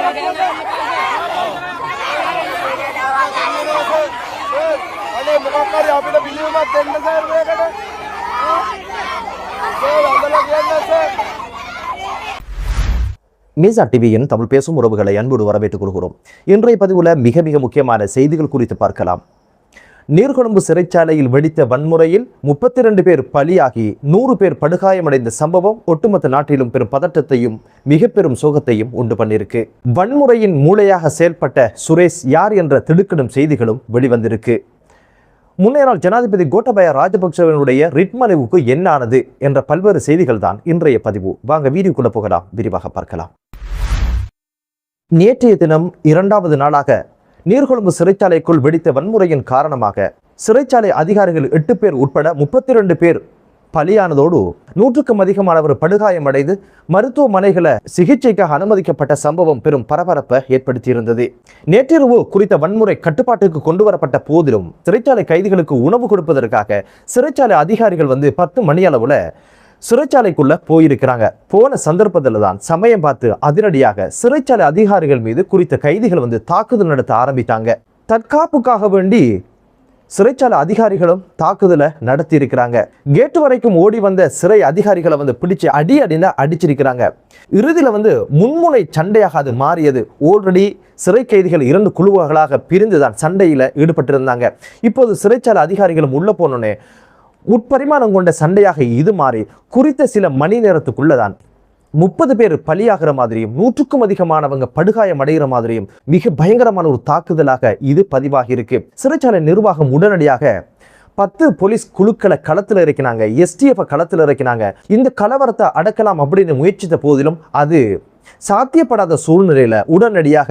மீசா டிவியின் தமிழ் பேசும் உறவுகளை அன்போடு வரவேற்றுக் கொள்கிறோம். இன்றைய பதிவுல மிக முக்கியமான செய்திகள் குறித்து பார்க்கலாம். நீர்கொழும்பு சிறைச்சாலையில் வெடித்த வன்முறையில் 32 பேர் பலியாகி 100 பேர் படுகாயமடைந்த சம்பவம் ஒட்டுமொத்த நாட்டிலும் பெரும் பதட்டத்தையும் மிக பெரும் சோகத்தையும் உண்டு பண்ணிருக்கு. வன்முறையின் மூளையாக செயல்பட்ட சுரேஷ் யார் என்ற திடுக்கிடும் செய்திகளும் வெளிவந்திருக்கு. முன்னேறால் ஜனாதிபதி கோட்டபாய ராஜபக்சவினுடைய ரிட்மறைவுக்கு என்ன ஆனது என்ற பல்வேறு செய்திகள் தான் இன்றைய பதிவு. வாங்க வீடியோக்குள்ள போகலாம், விரிவாக பார்க்கலாம். நேற்றைய தினம் 2வது நாளாக நீர்கொழும்பு சிறைச்சாலைக்குள் வெடித்த வன்முறையின் காரணமாக சிறைச்சாலை அதிகாரிகள் 8 பேர் உட்பட 32 பேர் பலியானதோடு 100க்கும் அதிகமானவர் படுகாயமடைந்து மருத்துவமனைகளை சிகிச்சைக்காக அனுமதிக்கப்பட்ட சம்பவம் பெரும் பரபரப்பை ஏற்படுத்தியிருந்தது. நேற்றிரவு குறித்த வன்முறை கட்டுப்பாட்டுக்கு கொண்டு வரப்பட்ட போதிலும் சிறைச்சாலை கைதிகளுக்கு உணவு கொடுப்பதற்காக சிறைச்சாலை அதிகாரிகள் 10 மணி அளவுல சிறைச்சாலைக்குள்ள போயிருக்கிறாங்க. போன சந்தர்ப்பத்தில் தான் சமயம் பார்த்து அதிரடியாக சிறைச்சாலை அதிகாரிகள் மீது குறித்த கைதிகள் தாக்குதல் நடத்த ஆரம்பித்தாங்க. தற்காப்புக்காக வேண்டி சிறைச்சாலை அதிகாரிகளும் தாக்குதலை நடத்தி இருக்கிறாங்க. கேட்டு வரைக்கும் ஓடி வந்த சிறை அதிகாரிகளை பிடிச்சு அடினா அடிச்சிருக்கிறாங்க. இறுதியில் முன்முனை சண்டையாக அது மாறியது. ஆல்ரெடி சிறை கைதிகள் 2 குழுக்களாக பிரிந்துதான் சண்டையில ஈடுபட்டிருந்தாங்க. இப்போது சிறைச்சாலை அதிகாரிகளும் உள்ள போனோன்னே உட்பரிமாணம் கொண்ட சண்டையாக இது மாறி குறித்த சில மணி நேரத்துக்குள்ளதான் 30 பேர் பலியாகிற மாதிரியும் 100க்கும் அதிகமானவங்க படுகாயம் அடைகிற மாதிரியும் மிக பயங்கரமான ஒரு தாக்குதலாக இது பதிவாகி இருக்கு. சிறைச்சாலை நிர்வாகம் உடனடியாக 10 போலீஸ் குழுக்களை களத்தில் இறக்கினாங்க, STF களத்தில் இறக்கினாங்க. இந்த கலவரத்தை அடக்கலாம் அப்படின்னு முயற்சித்த போதிலும் அது சாத்தியப்படாத சூழ்நிலையில உடனடியாக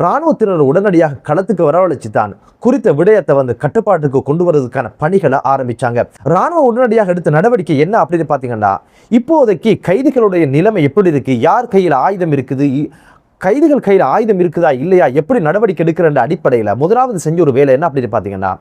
இராணுவத்தினர் உடனடியாக களத்துக்கு வரவழைச்சு தான் குறித்த விடயத்தை கட்டுப்பாட்டுக்கு கொண்டு வருவதற்கான பணிகளை ஆரம்பிச்சாங்க. இராணுவம் உடனடியாக எடுத்த நடவடிக்கை என்ன அப்படின்னு பார்த்தீங்கன்னா, இப்போதைக்கு கைதிகளுடைய நிலைமை எப்படி இருக்கு, யார் கையில் ஆயுதம் இருக்குது, கைதிகள் கையில் ஆயுதம் இருக்குதா இல்லையா, எப்படி நடவடிக்கை எடுக்கிற அடிப்படையில் முதலாவது செஞ்ச ஒரு வேலை என்ன அப்படின்னு பார்த்தீங்கன்னா,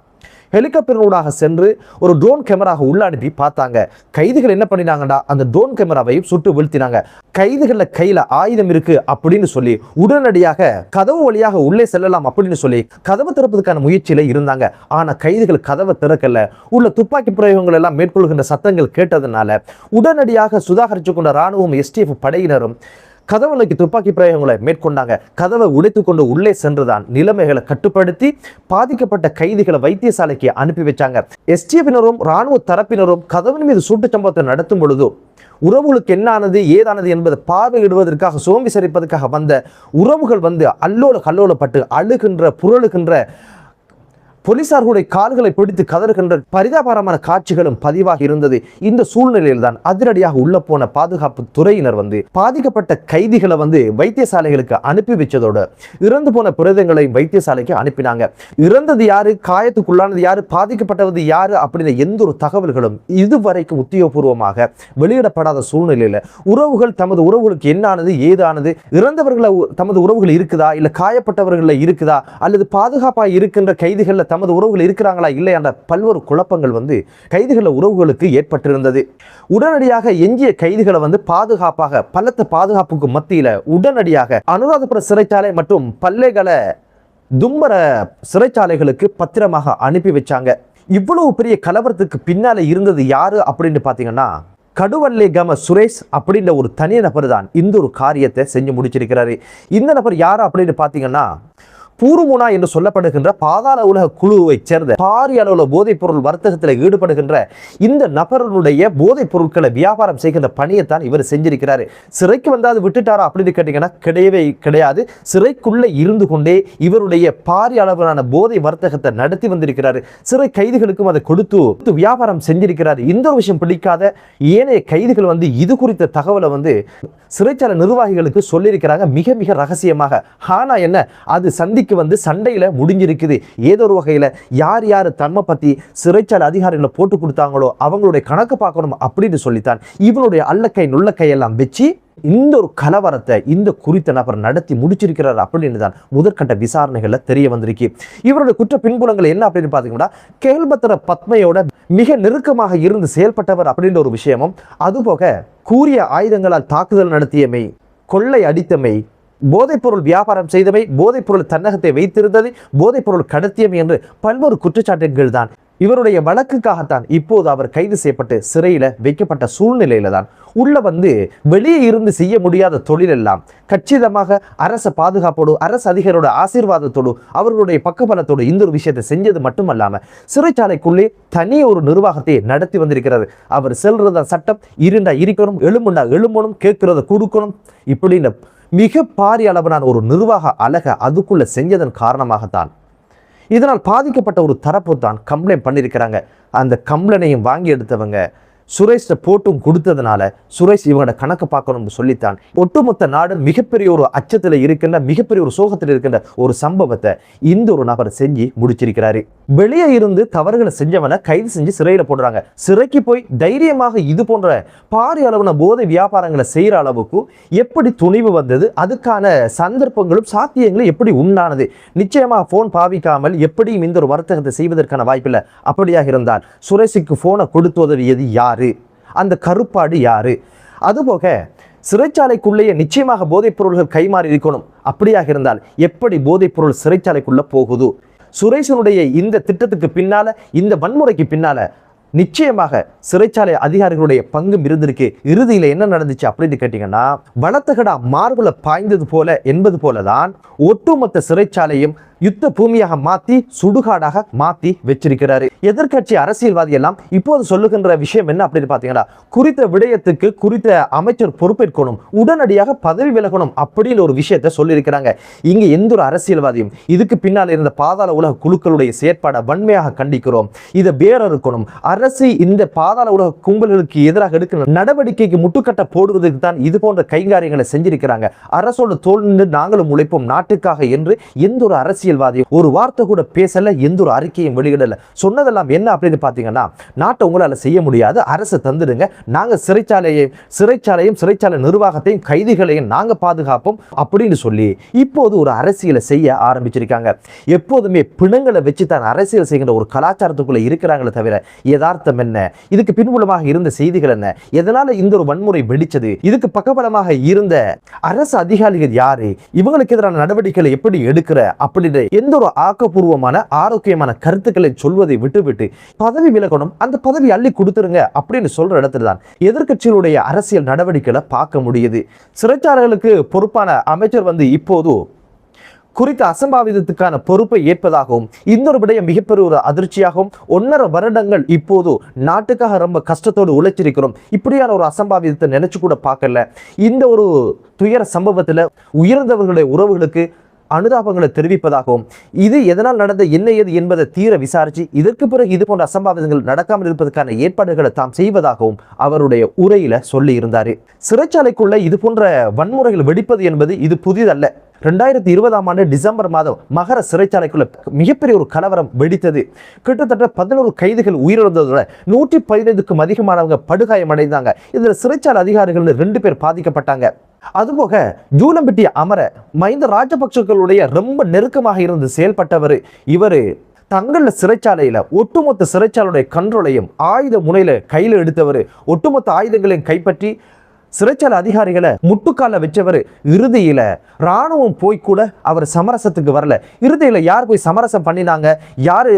ஹெலிகாப்டரோடாக சென்று ஒரு ட்ரோன் கேமராக உள்ள அனுப்பி பார்த்தாங்க. கைதிகள் என்ன பண்ணினாங்கடா, அந்த ட்ரோன் கேமராவையும் சுட்டு வீழ்த்தினாங்க. கைதிகள கையில ஆயுதம் இருக்கு அப்படின்னு சொல்லி உடனடியாக கதவு வழியாக உள்ளே செல்லலாம் அப்படின்னு சொல்லி கதவு திறப்பதற்கான முயற்சியில இருந்தாங்க. ஆனா கைதிகள் கதவை திறக்கல. உள்ள துப்பாக்கி பிரயோகங்கள் எல்லாம் மேற்கொள்கின்ற சத்தங்கள் கேட்டதுனால உடனடியாக சுதாகரிச்சு கொண்ட இராணுவம் STF படையினரும் கதவு நோக்கி துப்பாக்கி பிரயோகங்களை மேற்கொண்டாங்க. கதவை உடைத்து கொண்டு உள்ளே சென்றுதான் நிலைமைகளை கட்டுப்படுத்தி பாதிக்கப்பட்ட கைதிகளை வைத்தியசாலைக்கு அனுப்பி வச்சாங்க. STFினரும் இராணுவ தரப்பினரும் கதவின் மீது சூட்டு சம்பவத்தை நடத்தும் பொழுது உறவுகளுக்கு என்ன ஆனது ஏதானது என்பதை பார்வையிடுவதற்காக சோம்பி சரிப்பதற்காக வந்த உறவுகள் அல்லோல கல்லோலப்பட்டு அழுகின்ற புரளுகின்ற போலீசார்களுடைய கால்களை பிடித்து கதறுகின்ற பரிதாபகரமான காட்சிகளும் பதிவாகி இருந்தது. இந்த சூழ்நிலையில் தான் அதிரடியாக உள்ள போன பாதுகாப்பு துறையினர் பாதிக்கப்பட்ட கைதிகளை வைத்தியசாலைகளுக்கு அனுப்பி வச்சதோடு இறந்து போன பிரேதங்களை வைத்தியசாலைக்கு அனுப்பினாங்க. இறந்தது யாரு, காயத்துக்குள்ளானது யாரு, பாதிக்கப்பட்டது யாரு அப்படின்னு எந்த ஒரு தகவல்களும் இதுவரைக்கும் உத்தியோகபூர்வமாக வெளியிடப்படாத சூழ்நிலையில உறவுகள் தமது உறவுகளுக்கு என்னானது ஏதானது, இறந்தவர்களை தமது உறவுகள் இருக்குதா இல்ல காயப்பட்டவர்கள் இருக்குதா அல்லது பாதுகாப்பாக இருக்கின்ற கைதிகள் தமது உறவுகள் இருக்கிறாங்களா இல்லை என்ற பல்வேறு குழப்பங்கள் கைதிகள் உறவுகளுக்கு ஏற்பட்டிருந்தது. உடனடியாக எஞ்சிய கைதிகளை பாதுகாப்பாக பலத்த பாதுகாப்புக்கு மத்தியில உடனடியாக அனுராதபுர சிறைச்சாலை மற்றும் பல்லேகல தும்பர சிறைச்சாலைகளுக்கு பத்திரமாக அனுப்பி வச்சாங்க. இவ்வளவு பெரிய கலவரத்துக்கு பின்னால இருந்தது யாரு அப்படின்னு பாத்தீங்கன்னா, கடுவல்லேகம சுரேஷ் அப்படின்ற ஒரு தனி நபர் தான் இந்த ஒரு காரியத்தை செஞ்சு முடிச்சிருக்கிறாரு. இந்த நபர் யாரு அப்படின்னு பாத்தீங்கன்னா, பூர்முனா என்று சொல்லப்படுகின்ற பாதாள உலக குழுவை சேர்ந்த பாரிய அளவுல போதைப் பொருள் வர்த்தகத்தில் ஈடுபடுகின்ற இந்த நபருடைய போதைப் பொருட்களை வியாபாரம் செய்கின்ற பணியைத்தான் இவர் செஞ்சிருக்கிறாரு. சிறைக்கு வந்தாது விட்டுட்டாரா அப்படின்னு கேட்டீங்கன்னா கிடையவே கிடையாது. சிறைக்குள்ள இருந்து கொண்டே இவருடைய பாரிய அளவிலான போதை வர்த்தகத்தை நடத்தி வந்திருக்கிறாரு. சிறை கைதிகளுக்கும் அதை கொடுத்து வியாபாரம் செஞ்சிருக்கிறாரு. இந்த ஒரு விஷயம் பிடிக்காத ஏனைய கைதிகள் இது குறித்த தகவலை சிறைச்சாலை நிர்வாகிகளுக்கு சொல்லியிருக்கிறாங்க, மிக ரகசியமாக. ஆனா என்ன, அது சண்டையில முடிஞ்சிருக்குது. ஏதோ ஒரு வகையில யார் யார் தன்மை பத்தி சிறைச்சாலை அதிகாரிகளை போட்டு கொடுத்தாங்களோ அவங்களுடைய கணக்கு பார்க்கணும் அப்படின்னு சொல்லித்தான் இவனுடைய அல்லக்கை நுள்ளக்கை எல்லாம் வச்சு இந்த ஒரு கலவரத்தை இந்த குறித்த நபர் நடத்தி முடிச்சிருக்கிறார் அப்படின்னு தான் முதற்கட்ட விசாரணைகள்ல தெரிய வந்திருக்கு. இவருடைய குற்ற பின்புலங்கள் என்ன அப்படின்னு பாத்தீங்கன்னா, கேள்பத்திர பத்மையோட மிக நெருக்கமாக இருந்து செயல்பட்டவர் அப்படின்ற ஒரு விஷயமும், அதுபோக கூரிய ஆயுதங்களால் தாக்குதல் நடத்தியமை, கொள்ளை அடித்தமை, போதைப்பொருள் வியாபாரம் செய்தவை, போதைப்பொருள் தன்னகத்தை வைத்திருந்தது, போதைப்பொருள் கடத்தியவை என்று பல்வேறு குற்றச்சாட்டுகள் தான். இவருடைய வழக்குக்காகத்தான் இப்போது அவர் கைது செய்யப்பட்டு சிறையில வைக்கப்பட்ட சூழ்நிலையில தான் உள்ள வந்து வெளியே இருந்து செய்ய முடியாத தொழிலெல்லாம் கச்சிதமாக அரச பாதுகாப்போடு, அரசு அதிகாரியோட ஆசீர்வாதத்தோடு, அவர்களுடைய பக்கபலத்தோடு இந்த ஒரு விஷயத்தை செஞ்சது மட்டுமல்லாம சிறைச்சாலைக்குள்ளே தனி ஒரு நிர்வாகத்தை நடத்தி வந்திருக்கிறது. அவர் செல்றத சட்டம், இருண்டா இருக்கணும், எழும்புண்டா எழும்பணும், கேட்கிறத கொடுக்கணும், இப்படின்னு மிக பாரிய அளவிலான ஒரு நிர்வாக அழகை அதுக்குள்ள செஞ்சதன் காரணமாகத்தான் இதனால் பாதிக்கப்பட்ட ஒரு தரப்பு தான் கம்ப்ளைண்ட் பண்ணியிருக்கிறாங்க. அந்த கம்ப்ளைண்டையும் வாங்கி எடுத்தவங்க சுரேஷை போட்டும் கொடுத்ததுனால சுரேஷ் இவங்களோட கணக்கு பார்க்கணும்னு சொல்லித்தான் ஒட்டுமொத்த நாடு மிகப்பெரிய ஒரு அச்சத்தில் இருக்கின்ற, மிகப்பெரிய ஒரு சோகத்தில் இருக்கின்ற ஒரு சம்பவத்தை இந்த ஒரு நபர் செஞ்சு முடிச்சிருக்கிறாரு. வெளியே இருந்து தவறுகளை செஞ்சவனை கைது செஞ்சு சிறையில போடுறாங்க. சிறைக்கு போய் தைரியமாக இது போன்ற பாரிய அளவுன போதை வியாபாரங்களை செய்யற அளவுக்கு எப்படி துணிவு வந்தது, அதுக்கான சந்தர்ப்பங்களும் சாத்தியங்களும் எப்படி உண்டானது? நிச்சயமா போன் பாவிக்காமல் எப்படியும் இந்த ஒரு வர்த்தகத்தை செய்வதற்கான வாய்ப்பில்லை. அப்படியாக இருந்தால் சுரேஷுக்கு போனை கொடுத்து உதவியது யார்? அந்த கருப்பாடு யாரு? அதுபோக சிறைச்சாலைக்குள்ளேயே நிச்சயமாக போதைப் பொருள்கள் கைமாறி இருக்கணும். அப்படியாக இருந்தால் எப்படி போதைப் பொருள் சிறைச்சாலைக்குள்ள போகுது? சுரேஷனுடைய இந்த திட்டத்துக்கு பின்னால, இந்த வன்முறைக்கு பின்னால நிச்சயமாக சிறைச்சாலை அதிகாரிகளுடைய பங்கும் இருந்திருக்கு. இறுதியில் என்ன நடந்துச்சு அப்படின்னு கேட்டீங்கன்னா, வனத்தகடா மார்புல பாய்ந்தது போல என்பது போலதான் ஒட்டுமொத்த சிறைச்சாலையும் யுத்த பூமியாக மாத்தி சுடுகாடாக மாத்தி வச்சிருக்கிறாரு. எதிர்கட்சி அரசியல்வாதி எல்லாம் இப்போது சொல்லுகின்ற விஷயம் என்ன அப்படின்னு பாத்தீங்கன்னா, குறித்த விடயத்துக்கு குறித்த அமைச்சர் பொறுப்பேற்கணும், உடனடியாக பதவி விலகணும் அப்படின்னு ஒரு விஷயத்தை சொல்லியிருக்கிறாங்க. இங்க எந்த ஒரு அரசியல்வாதியும் இதுக்கு பின்னால் இருந்த பாதாள உலக குழுக்களுடைய செயற்பாடை வன்மையாக கண்டிக்கிறோம். இதை வேறறுக்கணும். அரசு இந்த பாதாள உலக கும்பல்களுக்கு எதிராக எடுக்கிற நடவடிக்கைக்கு முட்டுக்கட்டை போடுவதற்கு தான் இது போன்ற கைகாரியங்களை செஞ்சிருக்கிறாங்க. அரசோட தோல் நாங்களும் உழைப்போம் நாட்டுக்காக என்று எந்த ஒரு அரசியல்வாதி ஒரு வார்த்தை கூட பேசல, எந்த ஒரு அறிக்கையும் வெளியிடல. சொன்னதெல்லாம் என்ன அப்படின்னு பாத்தீங்கன்னா, நாட்டை உங்களால செய்ய முடியாது, அரசு தந்துடுங்க, நாங்க சிறைச்சாலையும் சிறைச்சாலை நிர்வாகத்தையும் கைதிகளையும் நாங்க பாதுகாப்போம் அப்படின்னு சொல்லி இப்போது ஒரு அரசியலை செய்ய ஆரம்பிச்சிருக்காங்க. எப்போதுமே பிணங்களை வச்சு தான் அரசியல் செய்கின்ற ஒரு கலாச்சாரத்துக்குள்ள இருக்கிறாங்களே தவிர யதார்த்தம் என்ன, இதுக்கு பின்புலமாக இருந்த செய்திகள் என்ன, எதனால இந்த ஒரு வன்முறை வெடிச்சது, இதுக்கு பக்கபலமாக இருந்த அரசு அதிகாரிகள் யாரு, இவங்களுக்கு எதிரான நடவடிக்கைகளை எப்படி எடுக்கிற அப்படின்னு எந்த ஒரு ஆக்கப்பூர்வமான ஆரோக்கியமான கருத்துக்களை சொல்வதை விட்டுவிட்டு பதவி விலகணும், அந்த பதவி அள்ளி கொடுத்துருங்க அப்படின்னு சொல்ற இடத்துல தான் எதிர்கட்சிகளுடைய அரசியல் நடவடிக்கைகளை பார்க்க முடியுது. சிறைச்சாலைகளுக்கு பொறுப்பான அமைச்சர் வந்து இப்போது குறித்த அசம்பாவிதத்துக்கான பொறுப்பை ஏற்பதாகவும் இந்த ஒரு விடயம் மிகப்பெரிய ஒரு அதிர்ச்சியாகவும் 1.5 வருடங்கள் இப்போது நாட்டுக்காக ரொம்ப கஷ்டத்தோடு உழைச்சிருக்கிறோம், இப்படியான ஒரு அசம்பாவிதத்தை நினைச்சு கூட பார்க்கல. இந்த ஒரு துயர சம்பவத்தில் உயர்ந்தவர்களுடைய உறவுகளுக்கு அனுதாபங்களை தெரிவிப்பதாகவும், இது எதனால் நடந்த என்ன ஏது என்பதை தீர விசாரித்து இதற்கு பிறகு இது போன்ற அசம்பாவிதங்கள் நடக்காமல் இருப்பதற்கான ஏற்பாடுகளை தாம் செய்வதாகவும் அவருடைய உரையில சொல்லி இருந்தாரு. சிறைச்சாலைக்குள்ள இது போன்ற வன்முறைகள் வெடிப்பது என்பது இது புதிதல்ல. 2020ஆம் ஆண்டு டிசம்பர் மாதம் மகர சிறைச்சாலைக்குள்ள மிகப்பெரிய ஒரு கலவரம் வெடித்தது. கிட்டத்தட்ட 11 கைதிகள் உயிரிழந்ததோட 115க்கும் அதிகமானவங்க படுகாயம் அடைந்தாங்க. இதுல சிறைச்சாலை அதிகாரிகள் 2 பேர் பாதிக்கப்பட்டாங்க. அதுபோக ஜூலம்பட்டி அமர மஹிந்த ராஜபக்சர்களுடைய ரொம்ப நெருக்கமாக இருந்து செயல்பட்டவர் இவர் தங்கள சிறைச்சாலையில ஒட்டுமொத்த சிறைச்சாலையுடைய கண்ட்ரோலையும் ஆயுத முனையில கையில எடுத்தவர், ஒட்டுமொத்த ஆயுதங்களையும் கைப்பற்றி சிறைச்சாலை அதிகாரிகளை முட்டுக்கால வச்சவர். இறுதியில ராணுவம் போய் கூட அவர் சமரசத்துக்கு வரல. இறுதியில யார் போய் சமரசம் பண்ணினாங்க, யாரு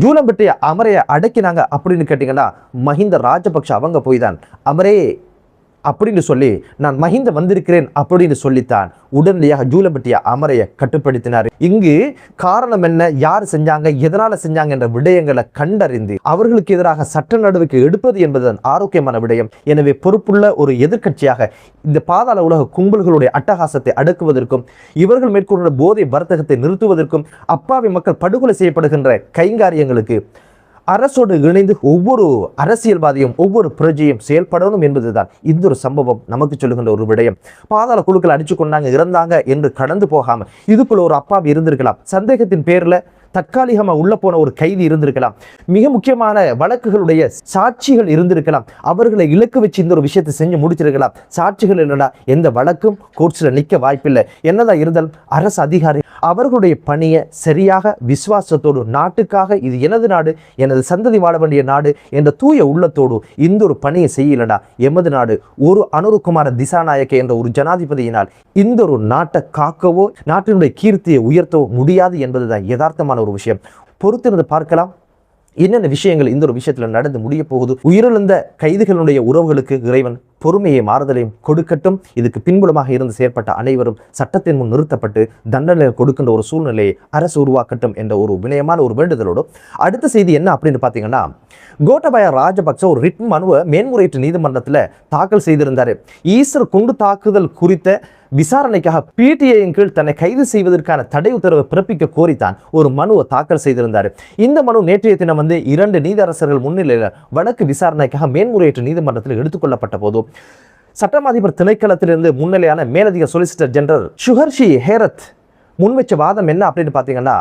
ஜூலம்பட்டி அமரைய அடக்கினாங்க அப்படின்னு கேட்டீங்கன்னா, மஹிந்த ராஜபக்ஷ அவங்க போய் தான் அமரே அப்படின்னு சொல்லி நான் மஹிந்த வந்திருக்கிறேன் அப்படின்னு சொல்லித்தான் உடனடியாக ஜூலம்பட்டிய அமரைய கட்டுப்படுத்தினார். இங்கு காரணம் என்ன, யார் செஞ்சாங்க, எதனால செஞ்சாங்க என்ற விடயங்களை கண்டறிந்து அவர்களுக்கு எதிராக சட்ட நடவடிக்கை எடுப்பது என்பதுதான் ஆரோக்கியமான விடயம். எனவே பொறுப்புள்ள ஒரு எதிர்க்கட்சியாக இந்த பாதாள உலக கும்பல்களுடைய அட்டகாசத்தை அடக்குவதற்கும் இவர்கள் மேற்கொண்ட போதை வர்த்தகத்தை நிறுத்துவதற்கும் அப்பாவி மக்கள் படுகொலை செய்யப்படுகின்ற கைங்காரியங்களுக்கு அரசோடு இணைந்து ஒவ்வொரு அரசியல்வாதியும் ஒவ்வொரு பிரஜையும் செயல்படணும் என்பதுதான் இந்த ஒரு சம்பவம் நமக்கு சொல்லுகின்ற ஒரு விடயம். பாதாள குழுக்கள் அடிச்சு கொண்டாங்க, இறந்தாங்க என்று கடந்து போகாம இதுக்குள்ள ஒரு அப்பாவி இருந்திருக்கலாம், சந்தேகத்தின் பேர்ல தற்காலிகமா உள்ள போன ஒரு கைதி இருந்திருக்கலாம், மிக முக்கியமான வழக்குகளுடைய சாட்சிகள் இருந்திருக்கலாம், அவர்களை இலக்கு வச்சு இந்த ஒரு விஷயத்தை செஞ்சு முடிச்சிருக்கலாம். சாட்சிகள் இல்லைனா எந்த வழக்கும் கோர்ட்ஸ்ல நிக்க வாய்ப்பில்லை. என்னதான் இருந்தால் அரசு அதிகாரி அவர்களுடைய பணியை சரியாக விசுவாசத்தோடு நாட்டுக்காக இது எனது நாடு, எனது சந்ததி வாழ வேண்டிய நாடு என்ற தூய உள்ளத்தோடு இந்த ஒரு பணியை செய்யலடா எமது நாடு ஒரு அனுருகுமார திசாநாயக்க என்ற ஒரு ஜனாதிபதியினால் இந்த ஒரு நாட்டை காக்கவோ நாட்டினுடைய கீர்த்தியை உயர்த்தவோ முடியாது என்பதுதான் யதார்த்தமான ஒரு விஷயம். பொறுத்திருந்து பார்க்கலாம் என்னென்ன விஷயங்கள் இந்த ஒரு விஷயத்தில் நடந்து முடிய போகுது. உயிரிழந்த கைதிகளுடைய உறவுகளுக்கு இறைவன் பொறுமையை மாறுதலையும் கொடுக்கட்டும். இதுக்கு பின்புலமாக இருந்து செயற்பட்ட அனைவரும் சட்டத்தின் முன் நிறுத்தப்பட்டு தண்டனை கொடுக்கின்ற ஒரு சூழ்நிலையை அரசு உருவாக்கட்டும் என்ற ஒரு வினயமான ஒரு வேண்டுதலோடு அடுத்த செய்தி என்ன அப்படின்னு பார்த்தீங்கன்னா, கோட்டபாய ராஜபக்ச ஒரு ரிட் மனுவை மேன்முறையீட்டு நீதிமன்றத்தில் தாக்கல் செய்திருந்தார். ஈஸ்டர் குண்டு தாக்குதல் குறித்த விசாரணைக்காக பிடிஐயின் கீழ் தன்னை கைது செய்வதற்கான தடை உத்தரவை பிறப்பிக்க கோரித்தான் ஒரு மனுவை தாக்கல் செய்திருந்தார். இந்த மனு நேற்றைய தினம் 2 நீதியரசர்கள் முன்னிலையில் வழக்கு விசாரணைக்காக மேன்முறையீட்டு நீதிமன்றத்தில் எடுத்துக்கொள்ளப்பட்ட போது சட்டம் அதிபர் திணைக்களத்திலிருந்து முன்னிலையான மேலதிக சொலிசிட்டர் ஜெனரல் ஷுஹர்ஷி ஹேரத் முன்வச்ச வாதம் என்ன அப்படின்னு பார்த்தீங்கன்னா,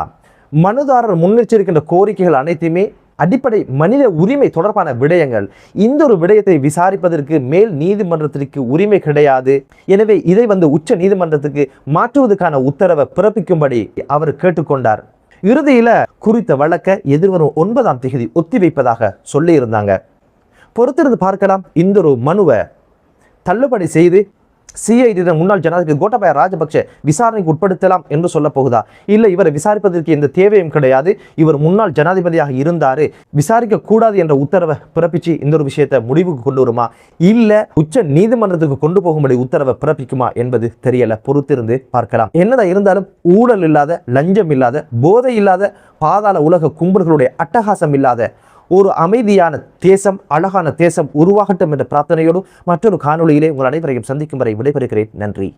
மனுதாரர் முன்னெச்சரிக்கின்ற கோரிக்கைகள் அனைத்துமே அடிப்படை மனித உரிமை தொடர்பான விடயங்கள். இந்த ஒரு விடயத்தை விசாரிப்பதற்கு மேல் நீதிமன்றத்திற்கு உரிமை கிடையாது. எனவே இதை உச்ச நீதிமன்றத்துக்கு மாற்றுவதற்கான உத்தரவை பிறப்பிக்கும்படி அவர் கேட்டுக்கொண்டார். இறுதியில குறித்த வழக்கை எதிர்வரும் 9ஆம் தேதி ஒத்திவைப்பதாக சொல்லி இருந்தாங்க. பொறுத்திருந்து பார்க்கலாம். இந்த ஒரு மனுவை தள்ளுபடி செய்து சிஐடி முன்னாள் ஜனாதிபதி கோட்டபாய ராஜபக்ச விசாரணைக்கு உட்படுத்தலாம் என்று சொல்ல போகுதா, இல்லை இவரை விசாரிப்பதற்கு எந்த தேவையும் கிடையாது, இவர் முன்னாள் ஜனாதிபதியாக இருந்தாரு, விசாரிக்க கூடாது என்ற உத்தரவை பிறப்பிச்சு இந்த ஒரு விஷயத்தை முடிவுக்கு கொண்டு வருமா, இல்ல உச்ச நீதிமன்றத்துக்கு கொண்டு போகும்படி உத்தரவை பிறப்பிக்குமா என்பது தெரியல. பொறுத்திருந்து பார்க்கலாம். என்னதான் இருந்தாலும் ஊழல் இல்லாத, லஞ்சம் இல்லாத, போதை இல்லாத, பாதாள உலக கும்பல்களுடைய அட்டகாசம் இல்லாத ஒரு அமைதியான தேசம், அழகான தேசம் உருவாகட்டும் என்ற பிரார்த்தனையோடு மற்றொரு காணொளியிலே உங்கள் அனைவரையும் சந்திக்கும் வரை விடைபெறுகிறேன். நன்றி.